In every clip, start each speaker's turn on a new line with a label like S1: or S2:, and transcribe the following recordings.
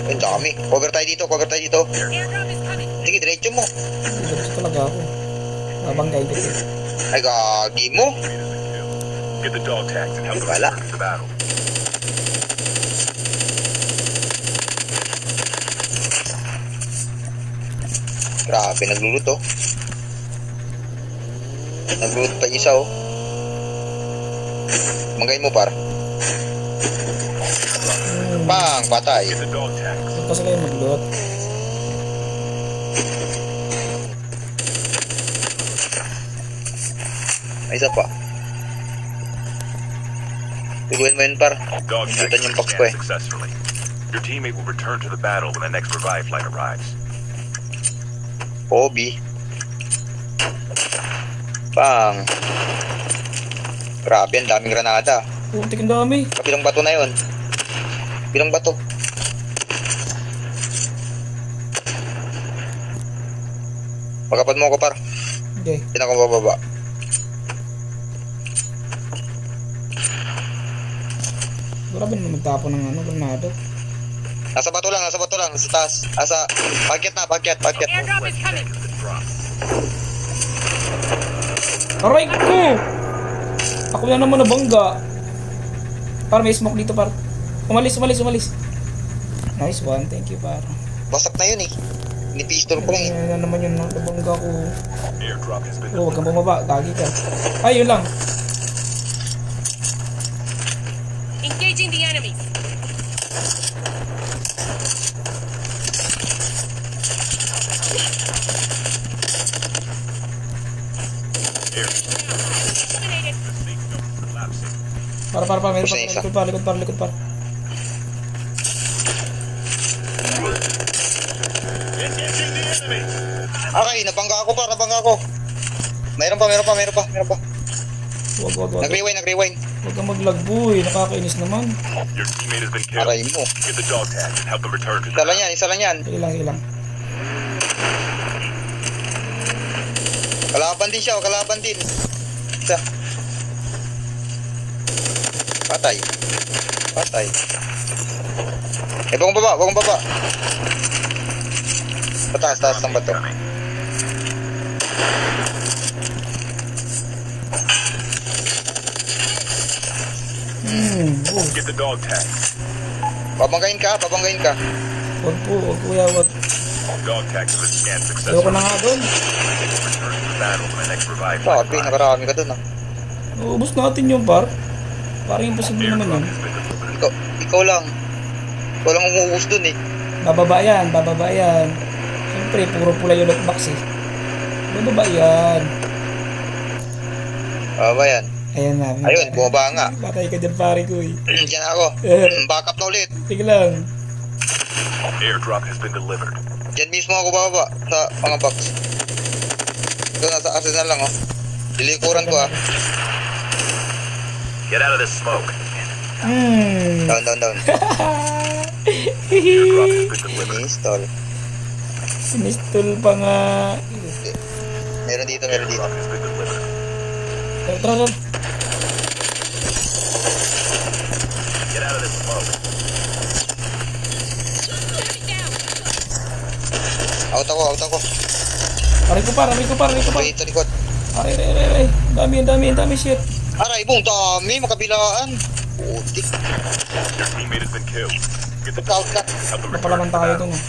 S1: Ang dami. Cover tayo dito, cover tayo dito. Sige, diretso mo.
S2: Diretso talaga ako. Habang guide ko.
S1: Ay, gagi mo.
S3: Get the dog tags and help them return to the battle.
S1: Grabe, nagluluto. Nagluluto pa isa, oh. Manggay mo, par. Bang, patay.
S3: Get the dog tags.
S2: Kasi kayo magluot.
S1: May isa pa. Tuluin mo yun, par.
S3: Dog tags
S1: Lutan yung box ko,
S3: scanned
S1: eh.
S3: successfully. Your teammate will return to the battle when the next revive flight arrives.
S1: Obi. Bang. Grabe, ang daming granada.
S2: Putik ang dami.
S1: Kabilang bato na yun. Kabilang bato. Pagkapad mo ako, par.
S2: Okay.
S1: Hindi na ako bababa.
S2: Grabe naman magtapo ng ano, granado.
S1: Nasa bato lang, nasa taas. Nasa, paket.
S4: Airdrop is coming.
S2: Aray ko! Ako na naman nabangga. Par, may smoke dito, par. Umalis. Nice one, thank you, par.
S1: Basak na yun, eh. Ni-pistol ko lang, eh.
S2: Ayan na naman yun, nabangga ko.
S3: Airdrop has been
S2: Oh, wag kang bumaba, tagi ka. Ay, yun lang.
S4: Engaging the enemy. Eliminated.
S2: Para, meron
S1: Push na isa.
S2: pa, likod par.
S1: Okay, nabangga ako. Mayroon pa.
S2: Wag.
S1: Nag-rewind.
S2: Wag kang mag-lag, boy. Nakakainis naman.
S3: Your teammate has been killed.
S1: Aray mo.
S3: Get the dog tags and help them return to the
S1: Isa lang yan.
S2: Ilang.
S1: Kalaban din. Isa. Patay. Eh, bagong baba. Taas ng bato.
S3: Get the dog tags.
S1: Babanggain ka.
S2: Wag kuya.
S3: Dog tags have been scanned
S2: Ayoko
S3: successfully.
S2: na nga doon.
S3: Return to the battle when the next revive flight
S1: Grabe,
S3: arrives.
S1: nakarami ka dun, ah.
S2: Ubus natin yung par. Parang imposible naman yun.
S3: Airdrop has been delivered.
S1: Ikaw lang. Ikaw lang umuubos dun, eh.
S2: Bababa yan. Siyempre, puro pula yung lockbox eh. Bababa yan.
S1: Yan.
S2: Ayan na.
S1: Ayun, bumaba nga.
S2: Patay ka dyan, pare ko eh.
S1: Diyan ako. Backup na ulit.
S2: Sige lang.
S3: Airdrop has been delivered.
S1: Diyan mismo ako bababa sa mga box. Ito, nasa arsenal lang, oh. Dilikuran ko, ah.
S3: Get out of this smoke.
S1: Down.
S3: Airdrop has been delivered.
S1: Install.
S2: Sinistol pa nga.
S1: Meron dito.
S3: Airdrop has been delivered.
S2: Tara.
S3: Get out of this smoke.
S1: Out ako.
S2: Aray ko par.
S1: Dito, likod.
S2: Aray. Dami shit.
S1: Aray, dami. Makabilaan. Putik.
S3: Your teammate has been killed. Get the
S1: Out
S3: dog
S1: na.
S3: tags and help them return
S2: Napalaman
S3: to the
S2: tayo
S3: battle.
S2: dun.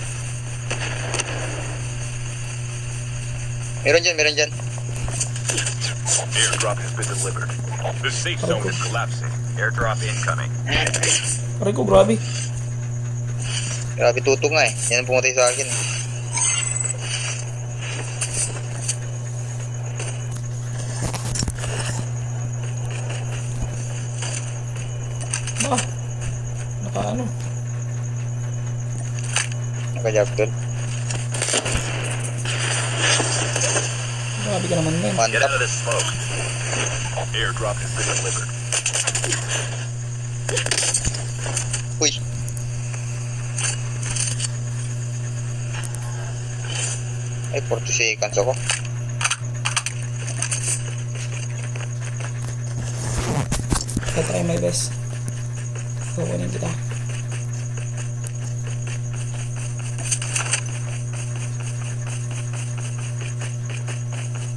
S1: Meron dyan.
S3: Airdrop has been delivered. The safe zone is collapsing. Airdrop incoming.
S2: Aray ko, grabe.
S1: Grabe, tutong nga, eh. Yan ang pumatay sa akin.
S2: Naka-ano.
S1: Naka-job doon.
S2: Grabe ka naman, men.
S3: Get
S1: Mantap.
S3: out of this smoke. Airdrop has been delivered.
S1: Uy. Ay, 40 seconds ako.
S2: I'll try my best. Kukunin kita.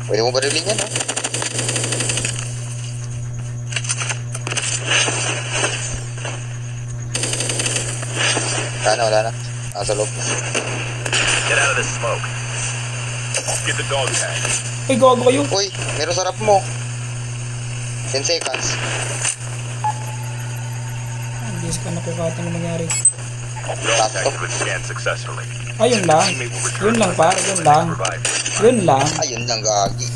S1: Pwede mo barilin yan, ha? Wala na. Nasa loob.
S3: Get out of this smoke. Get the dog tag.
S2: Ay, gago kayo.
S1: Uy, meron sarap mo. 10 seconds.
S2: Hindi ka nakukata na nangyari.
S3: Dog tag could scan successfully.
S2: Ayun lang.
S3: Teammate will return
S2: Yun lang,
S3: to
S2: par.
S3: the
S2: Yun lang.
S3: revived.
S2: Yun lang.
S1: Ayun lang, gagi.